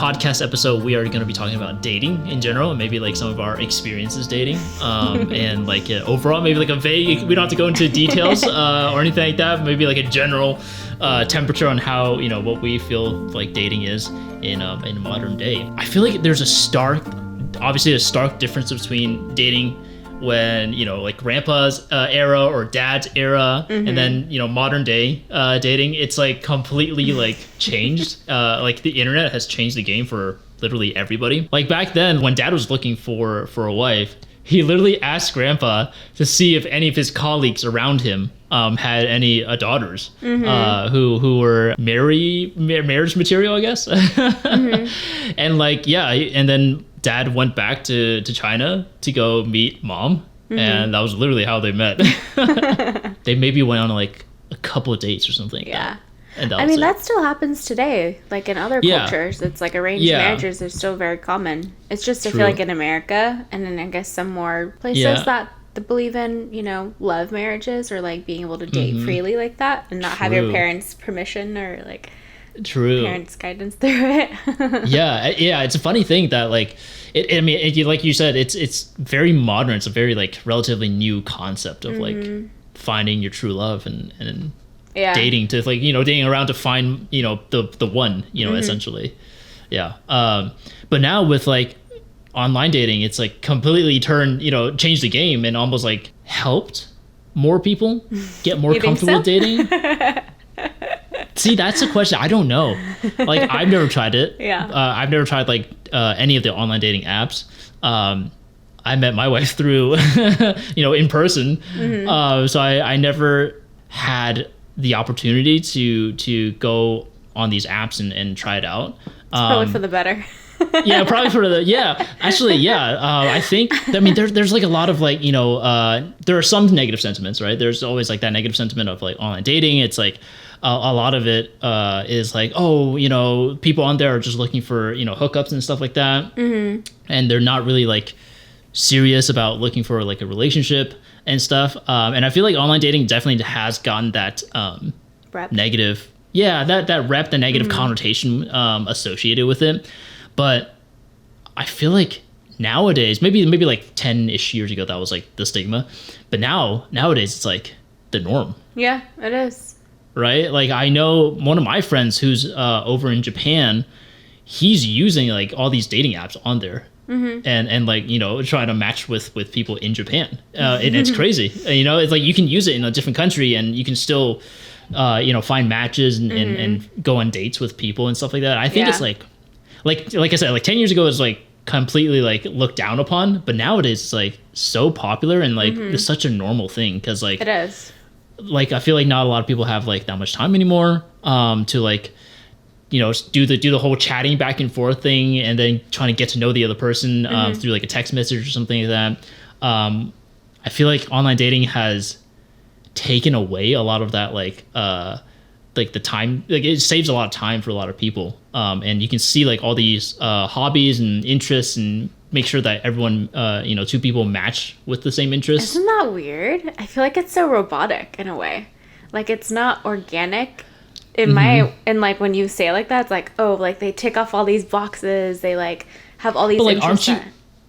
podcast episode, we are going to be talking about dating in general, and maybe like some of our experiences dating, and like overall, maybe like a vague. We don't have to go into details or anything like that. Maybe like a general temperature on how what we feel like dating is in modern day. I feel like there's a stark difference between dating when like grandpa's era or dad's era, and then modern day dating. It's like completely like changed. Like the internet has changed the game for literally everybody. Like back then when dad was looking for a wife, he literally asked grandpa to see if any of his colleagues around him had any daughters who were marriage material, I guess. And like and then dad went back to China to go meet mom, and that was literally how they met. They maybe went on like a couple of dates or something. Yeah. And that still happens today. Like in other cultures, it's like arranged marriages are still very common. It's just I feel like in America, and then I guess some more places that believe in love marriages, or like being able to date freely like that and not have your parents' permission or like parents' guidance through it. yeah, it's a funny thing that like like you said, it's very modern. It's a very like relatively new concept of like finding your true love and dating to like dating around to find the one essentially. But now with like online dating, it's like completely changed the game and almost like helped more people get more comfortable with dating. See, that's a question. I don't know. Like, I've never tried it. I've never tried like any of the online dating apps. I met my wife through in person. So I never had the opportunity to go on these apps and try it out. It's probably for the better. Probably for the actually I think there's like a lot of like there are some negative sentiments, right? There's always like that negative sentiment of like online dating. It's like a lot of it is like, people on there are just looking for hookups and stuff like that, and they're not really like serious about looking for like a relationship and stuff. And I feel like online dating definitely has gotten that negative that rep, the negative connotation associated with it. But I feel like nowadays, maybe like 10-ish years ago, that was like the stigma. But nowadays, it's like the norm. Yeah, it is. Right? Like I know one of my friends who's over in Japan, he's using like all these dating apps on there. And like, trying to match with people in Japan. And it's crazy. It's like you can use it in a different country and you can still, find matches and go on dates with people and stuff like that. I think it's like I said, like 10 years ago, it was like completely like looked down upon, but nowadays it's like so popular and like it's such a normal thing because like it is. Like I feel like not a lot of people have like that much time anymore to like do the whole chatting back and forth thing and then trying to get to know the other person through like a text message or something like that. I feel like online dating has taken away a lot of that like the time, like it saves a lot of time for a lot of people, and you can see like all these hobbies and interests and make sure that everyone two people match with the same interests. Isn't that weird? I feel like it's so robotic in a way, like it's not organic in and like when you say it like that, it's like, oh, like they tick off all these boxes, they like have all these but like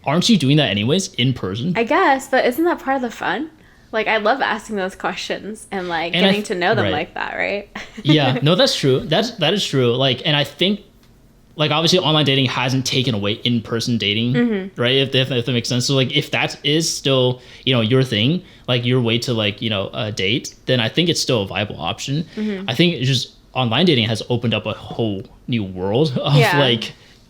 aren't you doing that anyways in person? I guess, but isn't that part of the fun? Like, I love asking those questions and, like, getting to know them like that, right? Yeah, no, that's true. That is true. Like, and I think, like, obviously online dating hasn't taken away in-person dating, right? If that makes sense. So, like, if that is still, your thing, like, your way to, like, date, then I think it's still a viable option. I think it's just online dating has opened up a whole new world of,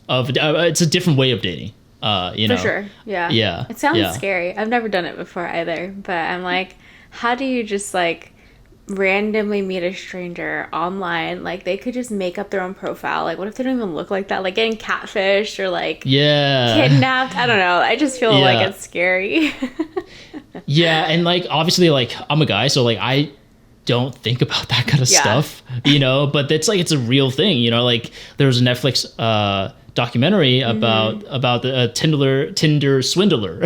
it's a different way of dating. For sure. Yeah. It sounds scary. I've never done it before either, but I'm like, how do you just like randomly meet a stranger online? Like they could just make up their own profile. Like what if they don't even look like that? Like getting catfished or like kidnapped. I don't know. I just feel like it's scary. And like obviously like I'm a guy, so like I don't think about that kind of stuff, but it's like it's a real thing, like there was a Netflix documentary about the Tinder swindler.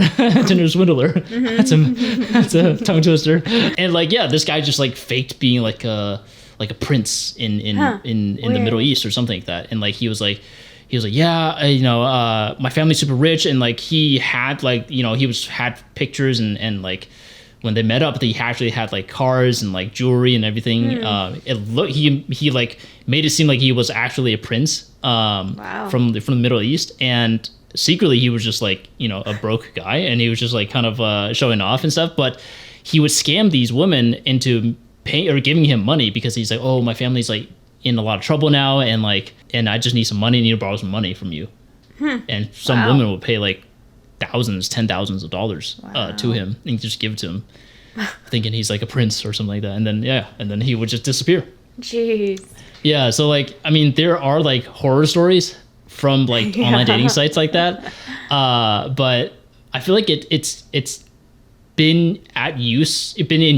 Tinder swindler. That's a tongue twister. And like this guy just like faked being like a prince in the Middle East or something like that. And like he was like he was like, yeah, my family's super rich, and like he had like had pictures and like when they met up, he actually had like cars and like jewelry and everything. He like made it seem like he was actually a prince from the Middle East, and secretly he was just like a broke guy, and he was just like kind of showing off and stuff. But he would scam these women into paying or giving him money because he's like, oh, my family's like in a lot of trouble now, and I just need some money, need to borrow some money from you. And some women would pay like $10,000s of dollars to him and just give it to him, thinking he's like a prince or something like that. And then he would just disappear. Jeez. Yeah, so like I mean, there are like horror stories from like online dating sites like that, but I feel like it's been in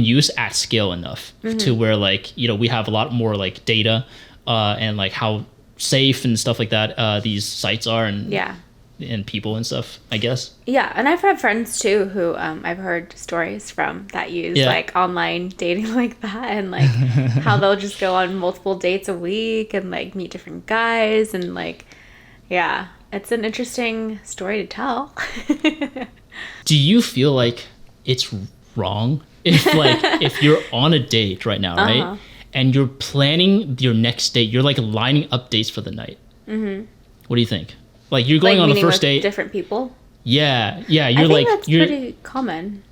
use at scale enough to where like we have a lot more like data and like how safe and stuff like that these sites are, and people and stuff, I guess. Yeah, and I've had friends too who I've heard stories from that use like online dating like that, and like how they'll just go on multiple dates a week and like meet different guys, and like it's an interesting story to tell. Do you feel like it's wrong if you're on a date right now, right, and you're planning your next date, you're like lining up dates for the night? What do you think? Like you're going on a first date, different people. Yeah. You're I think like that's pretty common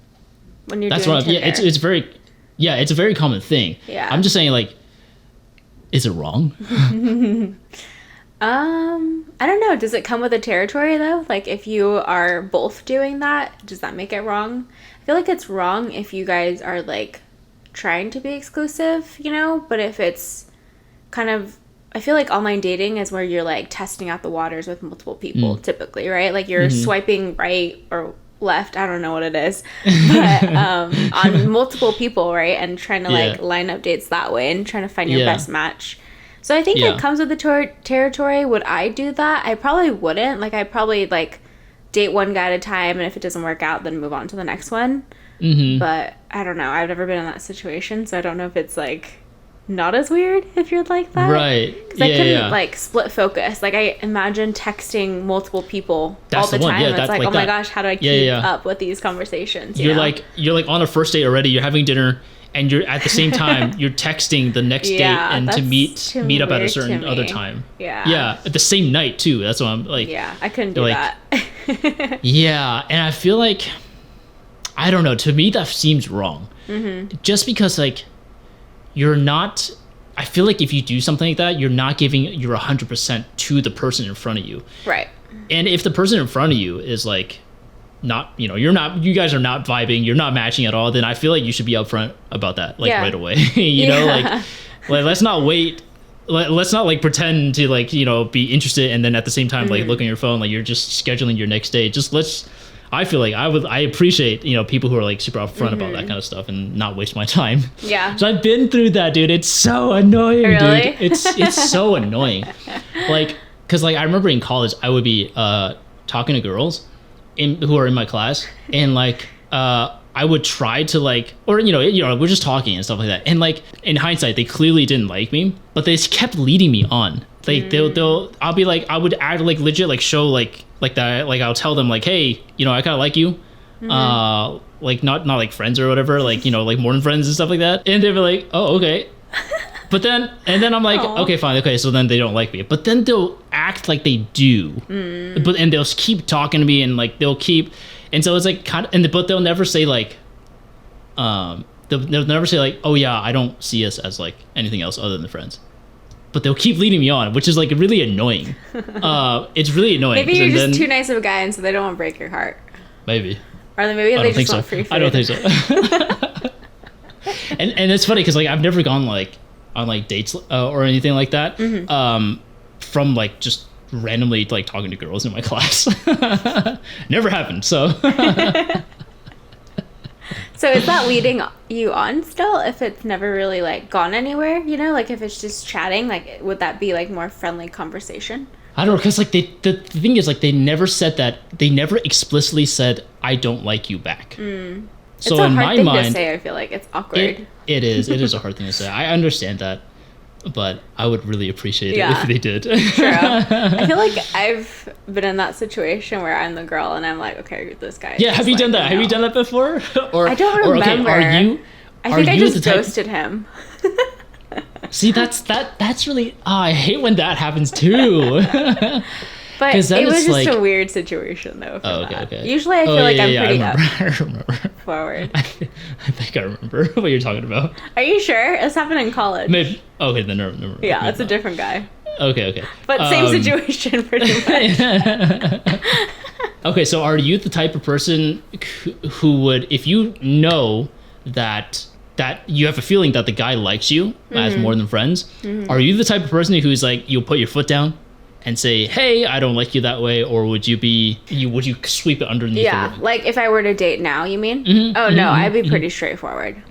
when you're doing Tinder. It's a very common thing. Yeah. I'm just saying, like, is it wrong? I don't know. Does it come with the territory though? Like if you are both doing that, does that make it wrong? I feel like it's wrong if you guys are like trying to be exclusive, but if it's kind of, I feel like online dating is where you're like testing out the waters with multiple people typically, right? Like you're swiping right or left, I don't know what it is, but on multiple people, right? And trying to like line up dates that way and trying to find your best match. So I think it comes with the territory. Would I do that? I probably wouldn't. Like I probably like date one guy at a time, and if it doesn't work out, then move on to the next one. But I don't know. I've never been in that situation, so I don't know if it's like not as weird if you're like that. Right. Because I couldn't like split focus. Like I imagine texting multiple people all the time. Yeah, it's like, oh my gosh, how do I keep up with these conversations? You're like on a first date already. You're having dinner, and you're at the same time you're texting the next date and to meet up at a certain other time. Yeah, at the same night too. That's what I'm like. Yeah, I couldn't do that. Yeah, and I feel like, I don't know. To me, that seems wrong. Just because like you're not. I feel like if you do something like that, you're not giving your 100% to the person in front of you. Right. And if the person in front of you is like not, you guys are not vibing, you're not matching at all, then I feel like you should be upfront about that, like right away. Like let's not wait. Let's not like pretend to like, be interested and then at the same time like look on your phone like you're just scheduling your next day. I feel like I appreciate, people who are like super upfront about that kind of stuff and not waste my time. Yeah. So I've been through that, dude. It's so annoying, dude. It's so annoying. Like, cause like I remember in college I would be talking to girls who are in my class, and like I would try to like, or we're just talking and stuff like that. And like in hindsight, they clearly didn't like me, but they kept leading me on. Like I'll be like, I would act like legit, like show like that, like I'll tell them like, hey, I kind of like you, like not like friends or whatever, like like more than friends and stuff like that. And they'll be like, oh, okay. But then I'm like, okay, fine, okay. So then they don't like me, but then they'll act like they do, and they'll keep talking to me and like they'll keep, and so it's like kind of, but they'll never say like, they'll never say like, oh yeah, I don't see us as like anything else other than friends. But they'll keep leading me on, which is like really annoying. It's really annoying. Maybe you're just too nice of a guy, and so they don't want to break your heart. Maybe. Or maybe they just want free food. I don't think so. and it's funny because like I've never gone like on like dates or anything like that. From like just randomly like talking to girls in my class. Never happened. So. So is that leading you on still if it's never really like gone anywhere, like if it's just chatting, like would that be like more friendly conversation? I don't know, because like the thing is like they never explicitly said I don't like you back. So it's a hard thing to say. I feel like it's awkward. It is a hard thing to say. I understand that, but I would really appreciate it if they did. True. I feel like I've been in that situation where I'm the girl and I'm like, okay, this guy. Yeah, have you done that? Have you done that before? I don't remember. Okay, I think I just ghosted him. See, that's really. Oh, I hate when that happens too. But it was just a weird situation, though. Okay. Usually, I feel like I'm pretty I remember. Forward. I think I remember what you're talking about. Are you sure? This happened in college. Maybe. Okay, then never. Yeah, it's a different guy. Okay. But same situation, pretty much. Okay, so are you the type of person who would, if you know that you have a feeling that the guy likes you as more than friends, are you the type of person who's like, you'll put your foot down and say, hey, I don't like you that way, or would you sweep it underneath the rug? Like if I were to date now, you mean? No, I'd be pretty straightforward.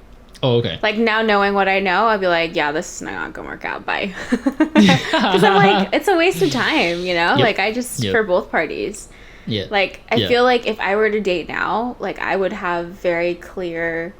Oh, okay. Like now knowing what I know, I'd be like, yeah, this is not gonna work out, bye. Because I'm like, it's a waste of time, you know? Like I just, for both parties. Yeah. Like I feel like if I were to date now, like I would have very clear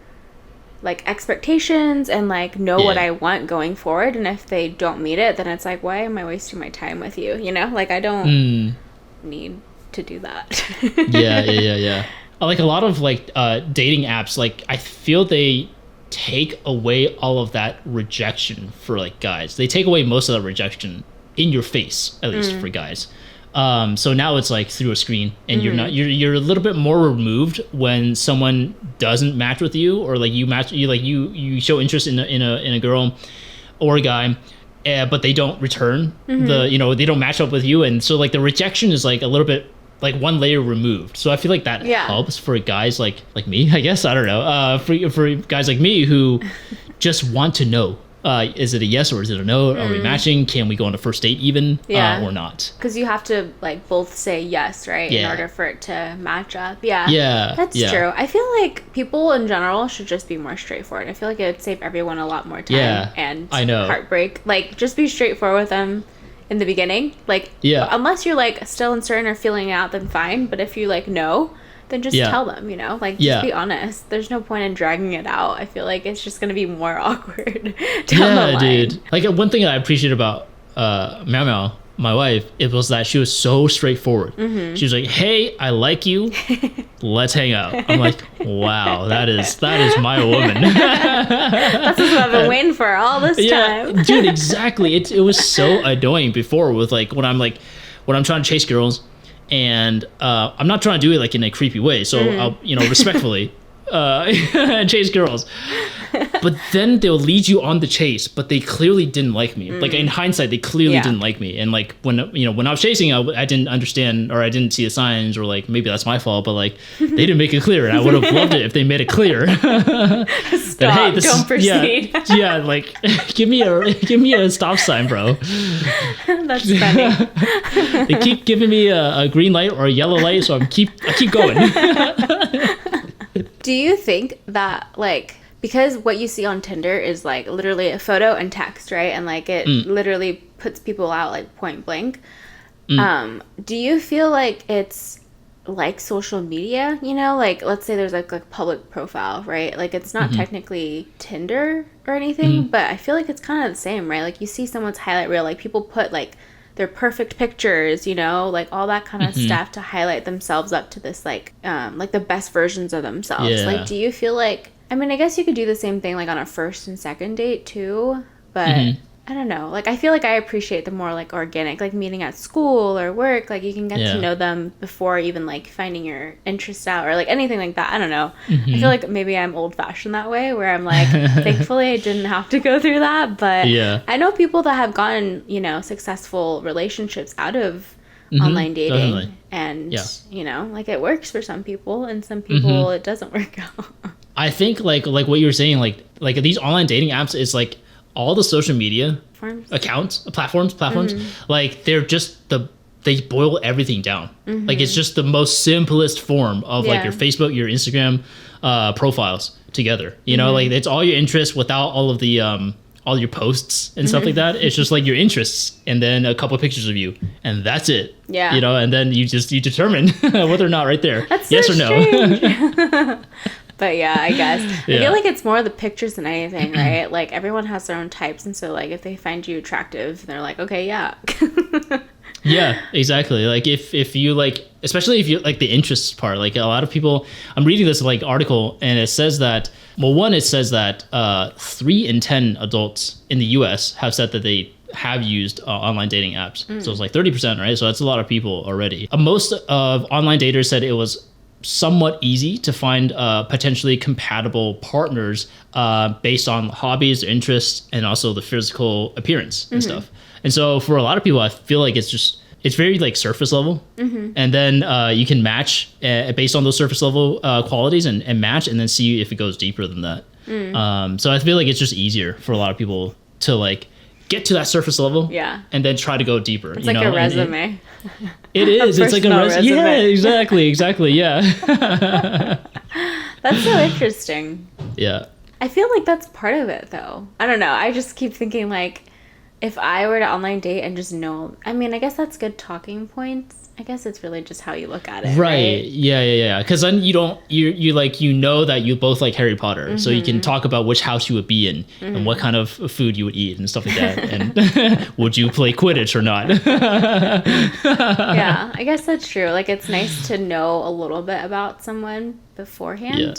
like expectations and like know what I want going forward, and if they don't meet it, then it's like, why am I wasting my time with you, you know? Like I don't need to do that. yeah. Like a lot of like dating apps, like I feel they take away all of that rejection for like guys. They take away most of that rejection in your face, at least for guys. So now it's like through a screen, and you're a little bit more removed when someone doesn't match with you, or like you show interest in a girl or a guy, but they don't return they don't match up with you, and so like the rejection is like a little bit like one layer removed. So I feel like that helps for guys like me, I guess. I don't know. For guys like me who just want to know. Is it a yes or is it a no? Are we matching? Can we go on a first date even or not? Because you have to like both say yes, right? In order for it to match up. Yeah. That's true. I feel like people in general should just be more straightforward. I feel like it would save everyone a lot more time and heartbreak. Like just be straightforward with them in the beginning. Like unless you're like still uncertain or feeling out, then fine. But if you like no, then just tell them, you know, like just be honest. There's no point in dragging it out. I feel like it's just gonna be more awkward down the line. Dude. Like one thing I appreciate about Meow Meow, my wife, it was that she was so straightforward. She was like, hey, I like you, let's hang out. I'm like, wow, that is my woman. That's what I've been waiting for all this time. Dude, exactly. It was so annoying before with like when I'm trying to chase girls. And I'm not trying to do it like in a creepy way, so I'll respectfully chase girls. But then they'll lead you on the chase, but they clearly didn't like me. Like in hindsight, they clearly didn't like me. And like when I was chasing, I didn't understand, or I didn't see the signs, or like maybe that's my fault. But like they didn't make it clear, and I would have loved it if they made it clear. Stop! That, hey, don't proceed. Yeah, like give me a stop sign, bro. That's funny. They keep giving me a green light or a yellow light, so I keep going. Do you think that like, because what you see on Tinder is like literally a photo and text, right? And like it literally puts people out like point blank. Do you feel like it's like social media, you know? Like let's say there's like a public profile, right? Like it's not technically Tinder or anything, but I feel like it's kind of the same, right? Like you see someone's highlight reel, like people put like their perfect pictures, you know, like all that kind of stuff to highlight themselves up to this like the best versions of themselves. Like do you feel like, I mean, I guess you could do the same thing like on a first and second date too, but I don't know. Like, I feel like I appreciate the more, like, organic, like, meeting at school or work. Like, you can get to know them before even, like, finding your interests out or, like, anything like that. I don't know. I feel like maybe I'm old-fashioned that way where I'm like, thankfully I didn't have to go through that. But I know people that have gotten, you know, successful relationships out of online dating. Definitely. And, you know, like, it works for some people and some people it doesn't work out. I think, like what you were saying, like these online dating apps is, like, all the social media platforms, like they're just they boil everything down. Like it's just the most simplest form of like your Facebook, your Instagram profiles together. You know, like it's all your interests without all of the all your posts and stuff like that. It's just like your interests and then a couple of pictures of you, and that's it. Yeah. You know, and then you determine whether or not right there, that's yes so or no. But yeah, I guess. I feel like it's more the pictures than anything, right? Like, everyone has their own types, and so, like, if they find you attractive, they're like, okay, yeah. Yeah, exactly. Like, if you, like, especially if you, like, the interests part, like, a lot of people, I'm reading this, like, article, and it says that, well, one, it says that 3 in 10 adults in the U.S. have said that they have used online dating apps. So it's like 30%, right? So that's a lot of people already. Most of online daters said it was somewhat easy to find potentially compatible partners based on hobbies, interests, and also the physical appearance and stuff. And so for a lot of people, I feel like it's very like surface level. And then you can match based on those surface level qualities and match, and then see if it goes deeper than that. So I feel like it's just easier for a lot of people to like get to that surface level, and then try to go deeper. It's like a resume. It is. It's like a resume. Yeah, exactly. Yeah. That's so interesting. Yeah. I feel like that's part of it, though. I don't know. I just keep thinking, like, if I were to online date and just know, I mean, I guess that's good talking points. I guess it's really just how you look at it. Right. Yeah. Because then you like, you know that you both like Harry Potter. So you can talk about which house you would be in and what kind of food you would eat and stuff like that. And would you play Quidditch or not? Yeah, I guess that's true. Like, it's nice to know a little bit about someone beforehand. Yeah.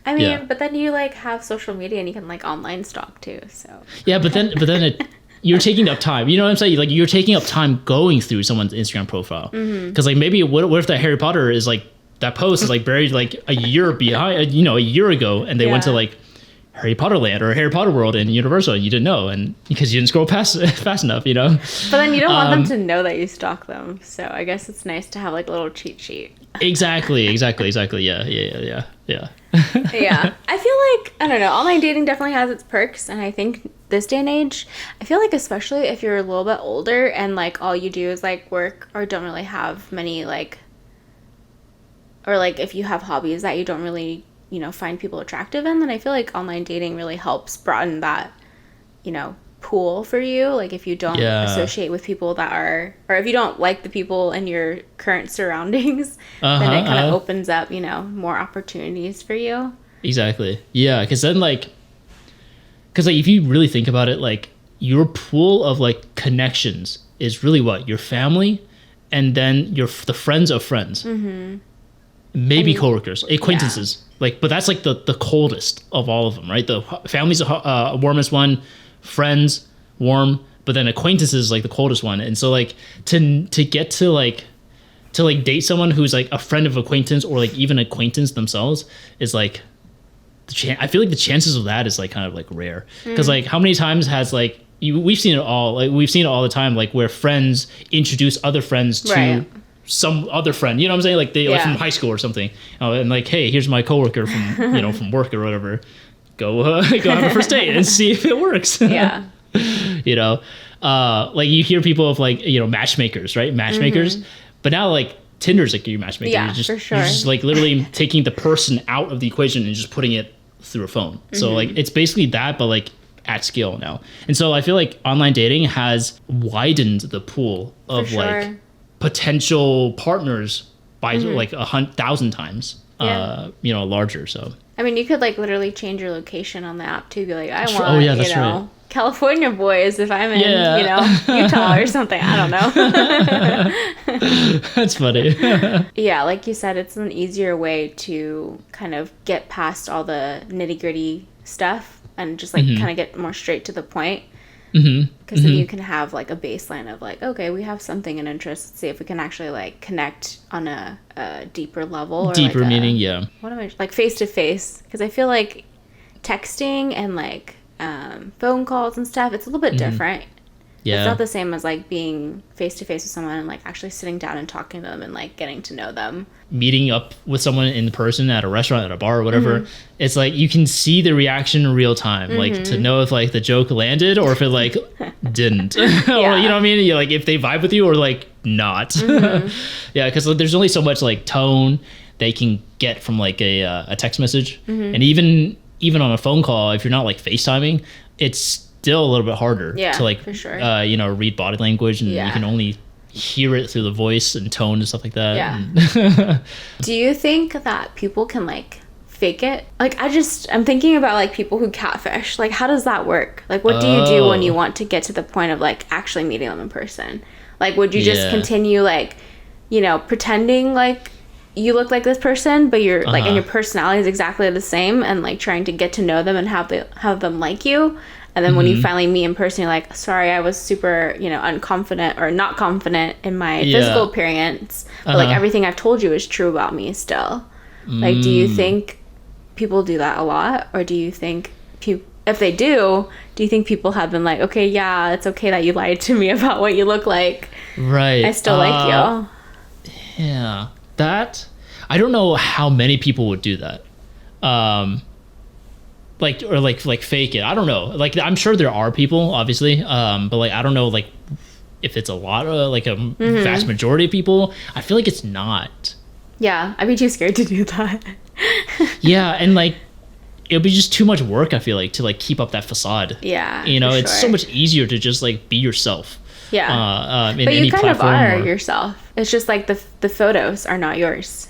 I mean, but then you like have social media and you can like online stalk too. So yeah, but then you're taking up time. You know what I'm saying? Like, you're taking up time going through someone's Instagram profile. Because like, maybe what if that Harry Potter is like, that post is like buried like a year behind, a year ago, and they went to like Harry Potter Land or Harry Potter World in Universal, and you didn't know, and because you didn't scroll fast enough, you know. But then you don't want them to know that you stalk them. So I guess it's nice to have like a little cheat sheet. Exactly. Yeah. Yeah, I feel like, I don't know, online dating definitely has its perks, and I think this day and age, I feel like especially if you're a little bit older and like all you do is like work or don't really have many like, or like if you have hobbies that you don't really, find people attractive in, then I feel like online dating really helps broaden that, pool for you. Like, if you don't associate with people that are, or if you don't like the people in your current surroundings, then it kind of opens up, more opportunities for you. Exactly. Yeah, because then like if you really think about it, like, your pool of like connections is really what? Your family, and then the friends of friends. Maybe coworkers, acquaintances. Like, but that's like the coldest of all of them, right? The family's the warmest one, friends warm, but then acquaintances is like the coldest one. And so like to get to like date someone who's like a friend of acquaintance, or like even acquaintance themselves, is like I feel like the chances of that is like kind of like rare. Because like, how many times has like we've seen it all the time, like where friends introduce other friends to some other friend, you know what I'm saying? Like, they like from high school or something, and like, hey, here's my coworker from from work or whatever. Go have a first date and see if it works. Yeah. Like, you hear people of like, matchmakers, right? Matchmakers. But now like Tinder's like your matchmaker. Yeah, for sure. You're just like literally taking the person out of the equation and just putting it through a phone. So like, it's basically that, but like at scale now. And so I feel like online dating has widened the pool of like potential partners by like 1,000 times larger. So I mean, you could like literally change your location on the app too. Be like, I want California boys if I'm in Utah or something. I don't know. That's funny. Yeah, like you said, it's an easier way to kind of get past all the nitty-gritty stuff and just like kind of get more straight to the point. Because then you can have like a baseline of like, okay, we have something in interest. Let's see if we can actually like connect on a deeper level. Or deeper like meaning, yeah. What am I, like, face to face? Because I feel like texting and like phone calls and stuff, it's a little bit different. Yeah. It's not the same as like being face to face with someone and like actually sitting down and talking to them and like getting to know them. Meeting up with someone in person at a restaurant, at a bar or whatever, it's like you can see the reaction in real time, like to know if like the joke landed or if it like didn't. Or, you know what I mean? Like, if they vibe with you or like not. Yeah, because there's only so much like tone they can get from like a text message, and even on a phone call, if you're not like FaceTiming, it's still a little bit harder to like for sure. Read body language, and you can only hear it through the voice and tone and stuff like that. Yeah. Do you think that people can like fake it? Like, I'm thinking about, like, people who catfish. Like, how does that work? Like, what do you do when you want to get to the point of, like, actually meeting them in person? Like, would you just continue, like, you know, pretending like you look like this person, but you're like, and your personality is exactly the same, and like trying to get to know them and have them like you, and then when you finally meet in person, you're like, sorry, I was super, you know, unconfident or not confident in my physical appearance, but like everything I've told you is true about me still. Like, do you think people do that a lot, or do you think if they do you think people have been like, okay, yeah, it's okay that you lied to me about what you look like, right, I still like you? Yeah, that, I don't know how many people would do that. Like, or like fake it. I don't know. Like, I'm sure there are people, obviously. But like, I don't know, like, if it's a lot of, like, a vast majority of people. I feel like it's not. Yeah, I'd be too scared to do that. Yeah, and like, it'll be just too much work, I feel like, to like keep up that facade. Yeah, you know, it's so much easier to just like be yourself. Yeah, in but any you kind of are or... yourself. It's just like the photos are not yours.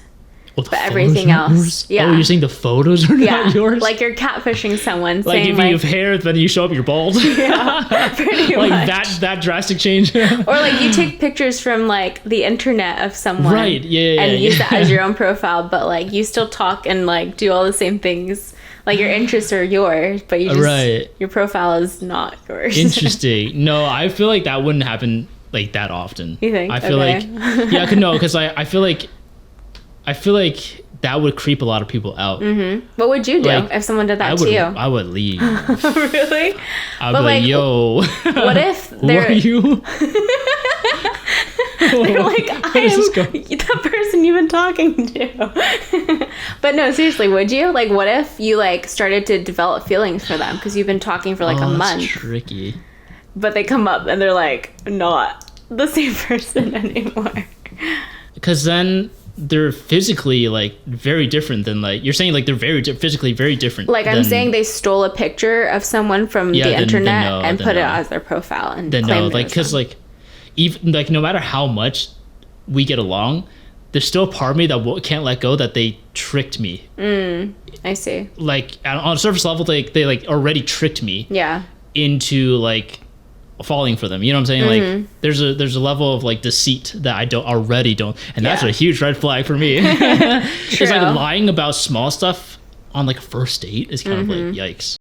Well, but everything else, yeah. Oh, you're saying the photos are not yours? Like you're catfishing someone. Like, saying, if you have hair, then you show up you're bald. Yeah, pretty like much. that drastic change. Or like you take pictures from like the internet of someone, right? Yeah, and use that as your own profile, but like you still talk and like do all the same things. Like, your interests are yours, but you just your profile is not yours. Interesting. No, I feel like that wouldn't happen like that often. You think? I feel like because I feel like that would creep a lot of people out. Mm-hmm. What would you do if someone did that to you? I would leave. Really? I'd be like, yo. What if they're... Who are you? They're like, I am the person you've been talking to. But no, seriously, would you? Like, what if you, like, started to develop feelings for them because you've been talking for, like, a month? That's tricky. But they come up and they're, like, not the same person anymore. Because then they're physically, like, very different than, like, you're saying, like, they're physically very different. Like, I'm saying they stole a picture of someone from the internet and put it as their profile and claimed like, because, like, even, like, no matter how much we get along, there's still a part of me that can't let go that they tricked me. I see. Like, on a surface level, they like already tricked me. Yeah. Into like falling for them. You know what I'm saying? Mm-hmm. Like, there's a level of like deceit that I already don't, and that's a huge red flag for me. It's like lying about small stuff on like a first date is kind of like yikes.